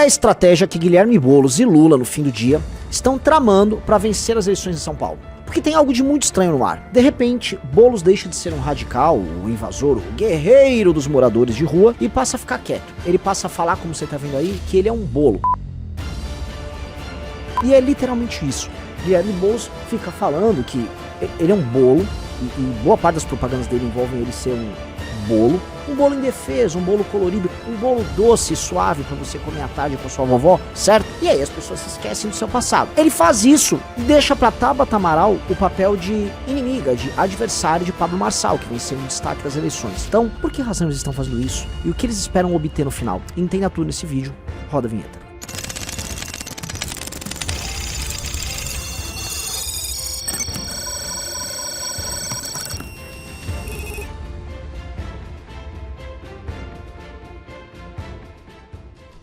a estratégia que Guilherme Boulos e Lula, no fim do dia, estão tramando para vencer as eleições em São Paulo. Porque tem algo de muito estranho no ar. De repente, Boulos deixa de ser um radical, o invasor, o guerreiro dos moradores de rua e passa a ficar quieto. Ele passa a falar, como você tá vendo aí, que ele é um bolo. E é literalmente isso. Guilherme Boulos fica falando que ele é um bolo, e boa parte das propagandas dele envolvem ele ser um bolo indefeso, um bolo colorido, um bolo doce e suave pra você comer à tarde com a sua vovó, certo? E aí as pessoas se esquecem do seu passado. Ele faz isso e deixa pra Tabata Amaral o papel de inimiga, de adversário de Pablo Marçal, que vem sendo um destaque das eleições. Então, por que razão eles estão fazendo isso? E o que eles esperam obter no final? Entenda tudo nesse vídeo. Roda a vinheta.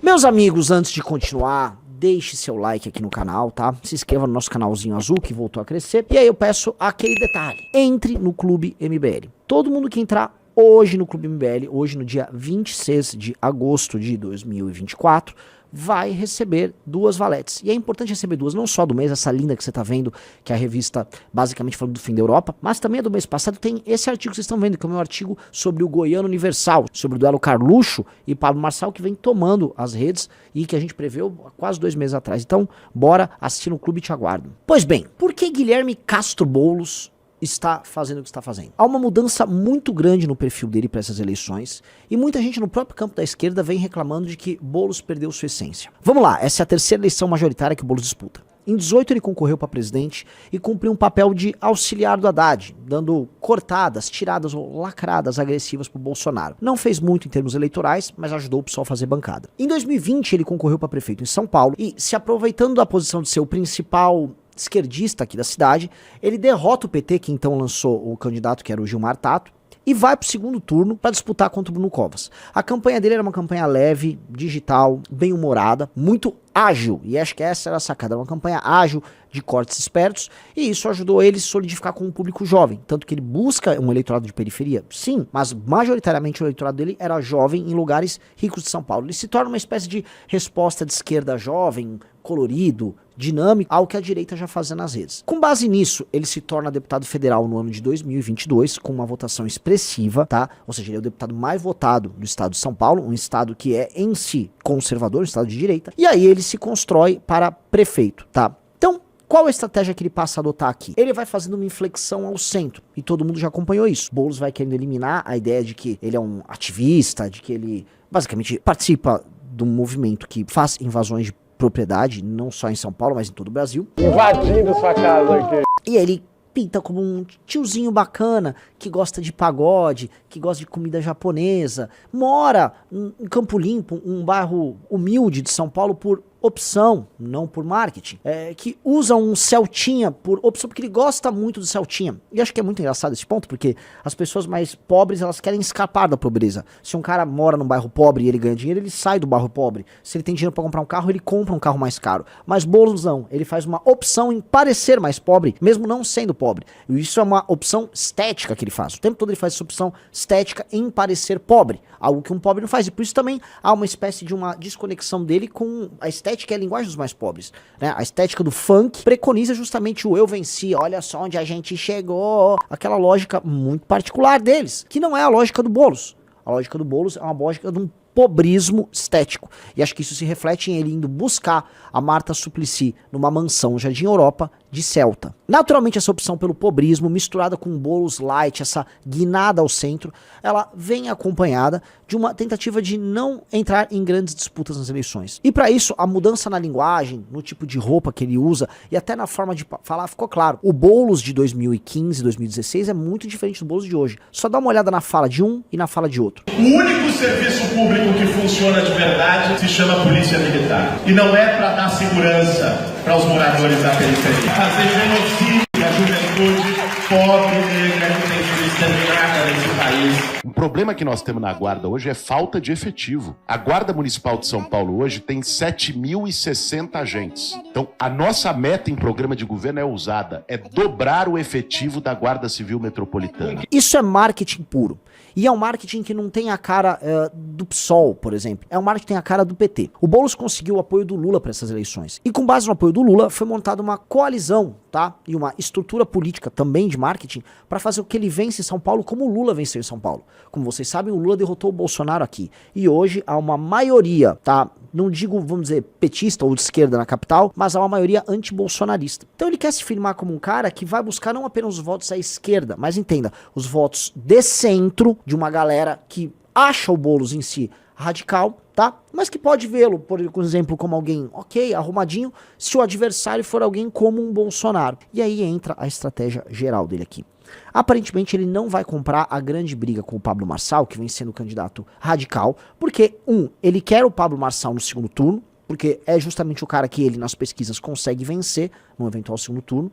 Meus amigos, antes de continuar, deixe seu like aqui no canal, tá? Se inscreva no nosso canalzinho azul que voltou a crescer. E aí eu peço aquele detalhe, entre no Clube MBL. Todo mundo que entrar hoje no Clube MBL, hoje no dia 26 de agosto de 2024, vai receber 2 valetes. E é importante receber 2, não só do mês, essa linda que você tá vendo, que é a revista basicamente falando do fim da Europa, mas também do mês passado tem esse artigo que vocês estão vendo, que é o meu artigo sobre o Goiano Universal, sobre o duelo Carluxo e Pablo Marçal, que vem tomando as redes e que a gente preveu há quase 2 meses atrás. Então, bora assistir no clube e te aguardo. Pois bem, por que Guilherme Castro Boulos está fazendo o que está fazendo? Há uma mudança muito grande no perfil dele para essas eleições e muita gente no próprio campo da esquerda vem reclamando de que Boulos perdeu sua essência. Vamos lá, essa é a terceira eleição majoritária que o Boulos disputa. Em 18 ele concorreu para presidente e cumpriu um papel de auxiliar do Haddad, dando cortadas, tiradas ou lacradas agressivas pro Bolsonaro. Não fez muito em termos eleitorais, mas ajudou o PSOL a fazer bancada. Em 2020 ele concorreu para prefeito em São Paulo e, se aproveitando da posição de ser o principal esquerdista aqui da cidade, ele derrota o PT, que então lançou o candidato que era o Gilmar Tato, e vai pro segundo turno para disputar contra o Bruno Covas. A campanha dele era uma campanha leve, digital, bem-humorada, muito ágil, e acho que essa era a sacada, uma campanha ágil, de cortes espertos, e isso ajudou ele a se solidificar com um público jovem, tanto que ele busca um eleitorado de periferia, sim, mas majoritariamente o eleitorado dele era jovem em lugares ricos de São Paulo. Ele se torna uma espécie de resposta de esquerda jovem, colorido, dinâmico, ao que a direita já fazia nas redes. Com base nisso, ele se torna deputado federal no ano de 2022, com uma votação expressiva, tá? Ou seja, ele é o deputado mais votado do estado de São Paulo, um estado que é em si conservador, um estado de direita, e aí ele se constrói para prefeito, tá? Então, qual a estratégia que ele passa a adotar aqui? Ele vai fazendo uma inflexão ao centro, e todo mundo já acompanhou isso. Boulos vai querendo eliminar a ideia de que ele é um ativista, de que ele basicamente participa de um movimento que faz invasões de propriedade, não só em São Paulo, mas em todo o Brasil. Invadindo sua casa aqui. E ele pinta como um tiozinho bacana, que gosta de pagode, que gosta de comida japonesa, mora em Campo Limpo, um bairro humilde de São Paulo, por opção, não por marketing, que usa um Celtinha por opção, porque ele gosta muito do Celtinha. E acho que é muito engraçado esse ponto, porque as pessoas mais pobres, elas querem escapar da pobreza. Se um cara mora num bairro pobre e ele ganha dinheiro, ele sai do bairro pobre. Se ele tem dinheiro pra comprar um carro, ele compra um carro mais caro. Mas Boulos não, ele faz uma opção em parecer mais pobre, mesmo não sendo pobre. E isso é uma opção estética que ele faz. O tempo todo ele faz essa opção estética em parecer pobre, algo que um pobre não faz. E por isso também há uma espécie de uma desconexão dele com a estética, que é a linguagem dos mais pobres, né? A estética do funk preconiza justamente o eu venci, olha só onde a gente chegou, aquela lógica muito particular deles, que não é a lógica do Boulos. A lógica do Boulos é uma lógica de um pobrismo estético, e acho que isso se reflete em ele indo buscar a Marta Suplicy numa mansão Jardim Europa de Celta. Naturalmente essa opção pelo pobrismo, misturada com Boulos light, essa guinada ao centro, ela vem acompanhada de uma tentativa de não entrar em grandes disputas nas eleições. E para isso, a mudança na linguagem, no tipo de roupa que ele usa e até na forma de falar ficou claro. O Boulos de 2015, 2016 é muito diferente do Boulos de hoje. Só dá uma olhada na fala de um e na fala de outro. O único serviço público que funciona de verdade se chama Polícia Militar. E não é para dar segurança para os moradores da periferia. Fazer genocídio da juventude pobre, negra, que tem sido exterminada nesse país. país. O problema que nós temos na Guarda hoje é falta de efetivo. A Guarda Municipal de São Paulo hoje tem 7.060 agentes. Então, a nossa meta em programa de governo é ousada, é dobrar o efetivo da Guarda Civil Metropolitana. Isso é marketing puro. E é um marketing que não tem a cara do PSOL, por exemplo. É um marketing que tem a cara do PT. O Boulos conseguiu o apoio do Lula para essas eleições. E com base no apoio do Lula, foi montada uma coalizão, tá? E uma estrutura política também de marketing para fazer o que ele vence em São Paulo como o Lula venceu em São Paulo. Como vocês sabem, o Lula derrotou o Bolsonaro aqui. E hoje há uma maioria, tá? Não digo, vamos dizer, petista ou de esquerda na capital, mas há uma maioria anti-bolsonarista. Então ele quer se firmar como um cara que vai buscar não apenas os votos à esquerda, mas entenda, os votos de centro, de uma galera que acha o Boulos em si radical, tá? Mas que pode vê-lo, por exemplo, como alguém, ok, arrumadinho, se o adversário for alguém como um Bolsonaro. E aí entra a estratégia geral dele aqui. Aparentemente ele não vai comprar a grande briga com o Pablo Marçal, que vem sendo o candidato radical, porque, ele quer o Pablo Marçal no segundo turno, porque é justamente o cara que ele nas pesquisas consegue vencer no eventual segundo turno,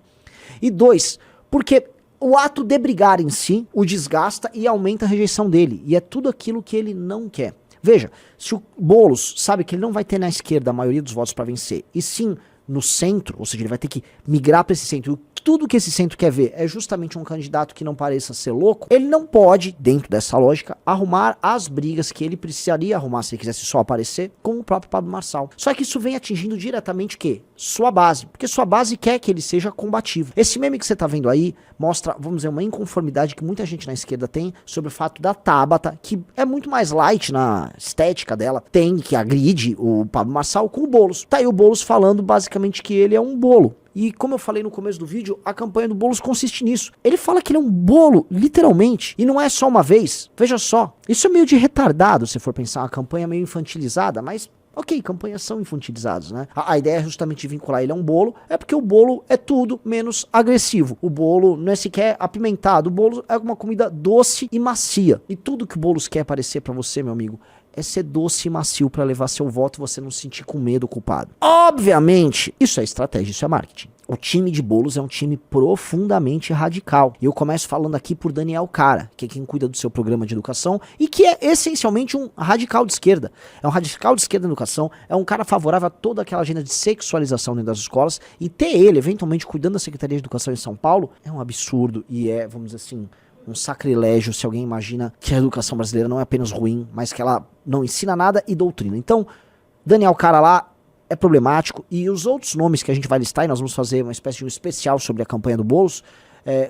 e 2, porque o ato de brigar em si o desgasta e aumenta a rejeição dele, e é tudo aquilo que ele não quer. Veja, se o Boulos sabe que ele não vai ter na esquerda a maioria dos votos para vencer, e sim no centro, ou seja, ele vai ter que migrar para esse centro, tudo que esse centro quer ver é justamente um candidato que não pareça ser louco, ele não pode, dentro dessa lógica, arrumar as brigas que ele precisaria arrumar se ele quisesse só aparecer com o próprio Pablo Marçal. Só que isso vem atingindo diretamente o quê? Sua base, porque sua base quer que ele seja combativo. Esse meme que você tá vendo aí mostra, vamos dizer, uma inconformidade que muita gente na esquerda tem sobre o fato da Tabata, que é muito mais light na estética dela, tem que agride o Pablo Marçal com o Boulos. Tá aí o Boulos falando basicamente que ele é um bolo. E como eu falei no começo do vídeo, a campanha do Boulos consiste nisso. Ele fala que ele é um bolo, literalmente. E não é só uma vez. Veja só. Isso é meio de retardado, se for pensar. Uma campanha meio infantilizada, mas ok, campanhas são infantilizadas, né? A ideia é justamente vincular ele a um bolo, é porque o bolo é tudo menos agressivo. O bolo não é sequer apimentado. O bolo é uma comida doce e macia. E tudo que o Boulos quer parecer pra você, meu amigo, é ser doce e macio pra levar seu voto e você não se sentir com medo culpado. Obviamente, isso é estratégia, isso é marketing. O time de Boulos é um time profundamente radical. E eu começo falando aqui por Daniel Cara, que é quem cuida do seu programa de educação e que é essencialmente um radical de esquerda. É um radical de esquerda na educação, é um cara favorável a toda aquela agenda de sexualização dentro das escolas, e ter ele, eventualmente, cuidando da Secretaria de Educação em São Paulo, é um absurdo e é, vamos dizer assim, um sacrilégio se alguém imagina que a educação brasileira não é apenas ruim, mas que ela não ensina nada e doutrina. Então, Daniel Cara lá é problemático, e os outros nomes que a gente vai listar, e nós vamos fazer uma espécie de um especial sobre a campanha do Boulos,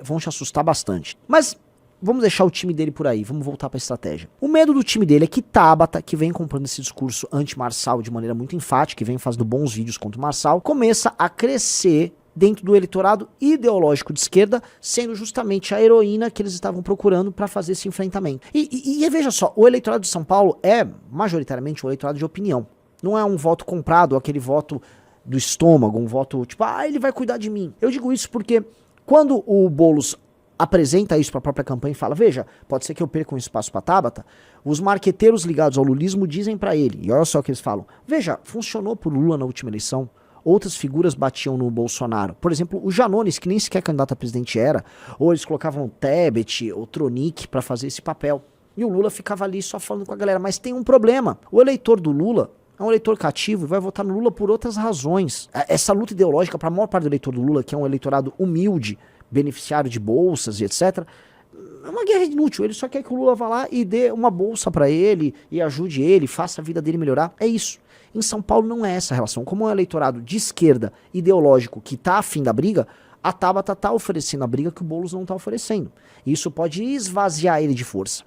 vão te assustar bastante. Mas vamos deixar o time dele por aí, vamos voltar para a estratégia. O medo do time dele é que Tabata, que vem comprando esse discurso anti-Marçal de maneira muito enfática, que vem fazendo bons vídeos contra o Marçal, começa a crescer dentro do eleitorado ideológico de esquerda, sendo justamente a heroína que eles estavam procurando para fazer esse enfrentamento. E veja só, o eleitorado de São Paulo é majoritariamente um eleitorado de opinião. Não é um voto comprado, aquele voto do estômago, um voto tipo, ele vai cuidar de mim. Eu digo isso porque quando o Boulos apresenta isso para a própria campanha e fala, veja, pode ser que eu perca um espaço para Tabata, os marqueteiros ligados ao lulismo dizem para ele, e olha só o que eles falam, veja, funcionou pro Lula na última eleição, outras figuras batiam no Bolsonaro. Por exemplo, o Janones, que nem sequer candidato a presidente era, ou eles colocavam o Tebet, o Tronic para fazer esse papel. E o Lula ficava ali só falando com a galera. Mas tem um problema. O eleitor do Lula é um eleitor cativo e vai votar no Lula por outras razões. Essa luta ideológica para a maior parte do eleitor do Lula, que é um eleitorado humilde, beneficiário de bolsas e etc., é uma guerra inútil. Ele só quer que o Lula vá lá e dê uma bolsa para ele e ajude ele, faça a vida dele melhorar. É isso. Em São Paulo não é essa a relação. Como é um eleitorado de esquerda ideológico que tá afim da briga, a Tabata tá oferecendo a briga que o Boulos não tá oferecendo. E isso pode esvaziar ele de força.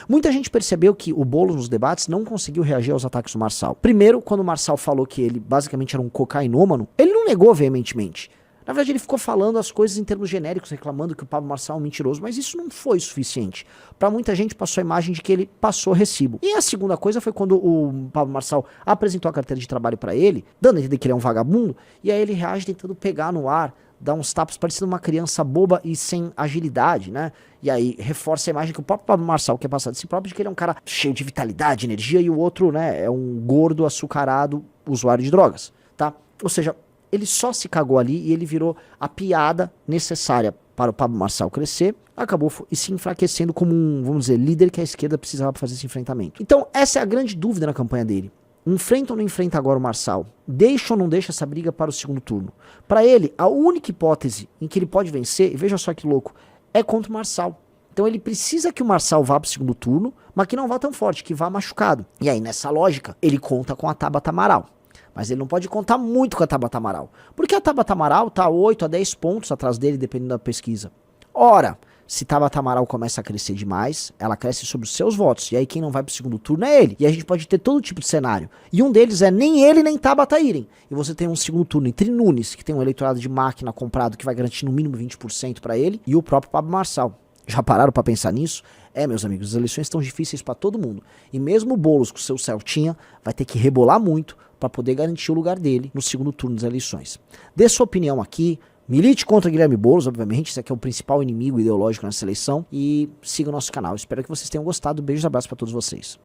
Muita gente percebeu que o Boulos nos debates não conseguiu reagir aos ataques do Marçal. Primeiro, quando o Marçal falou que ele basicamente era um cocainômano, ele não negou veementemente. Na verdade, ele ficou falando as coisas em termos genéricos, reclamando que o Pablo Marçal é um mentiroso, mas isso não foi suficiente. Pra muita gente passou a imagem de que ele passou recibo. E a segunda coisa foi quando o Pablo Marçal apresentou a carteira de trabalho pra ele, dando a entender que ele é um vagabundo, e aí ele reage tentando pegar no ar, dar uns tapas parecendo uma criança boba e sem agilidade, né? E aí reforça a imagem que o próprio Pablo Marçal quer passar de si próprio, de que ele é um cara cheio de vitalidade, energia, e o outro, né, é um gordo, açucarado, usuário de drogas, tá? Ou seja, ele só se cagou ali e ele virou a piada necessária para o Pablo Marçal crescer, acabou se enfraquecendo como um, vamos dizer, líder que a esquerda precisava fazer esse enfrentamento. Então, essa é a grande dúvida na campanha dele. Enfrenta ou não enfrenta agora o Marçal? Deixa ou não deixa essa briga para o segundo turno? Para ele, a única hipótese em que ele pode vencer, e veja só que louco, é contra o Marçal. Então ele precisa que o Marçal vá para o segundo turno, mas que não vá tão forte, que vá machucado. E aí, nessa lógica, ele conta com a Tabata Amaral. Mas ele não pode contar muito com a Tabata Amaral. Porque a Tabata Amaral está 8 a 10 pontos atrás dele, dependendo da pesquisa. Ora, se Tabata Amaral começa a crescer demais, ela cresce sobre os seus votos. E aí quem não vai pro segundo turno é ele. E a gente pode ter todo tipo de cenário. E um deles é nem ele nem Tabata irem. E você tem um segundo turno entre Nunes, que tem um eleitorado de máquina comprado que vai garantir no mínimo 20% para ele, e o próprio Pablo Marçal. Já pararam para pensar nisso? Meus amigos, as eleições estão difíceis para todo mundo. E mesmo o Boulos com o seu Celtinha vai ter que rebolar muito para poder garantir o lugar dele no segundo turno das eleições. Dê sua opinião aqui, milite contra Guilherme Boulos, obviamente, esse aqui é o principal inimigo ideológico nessa eleição, e siga o nosso canal. Espero que vocês tenham gostado. Beijos e abraços para todos vocês.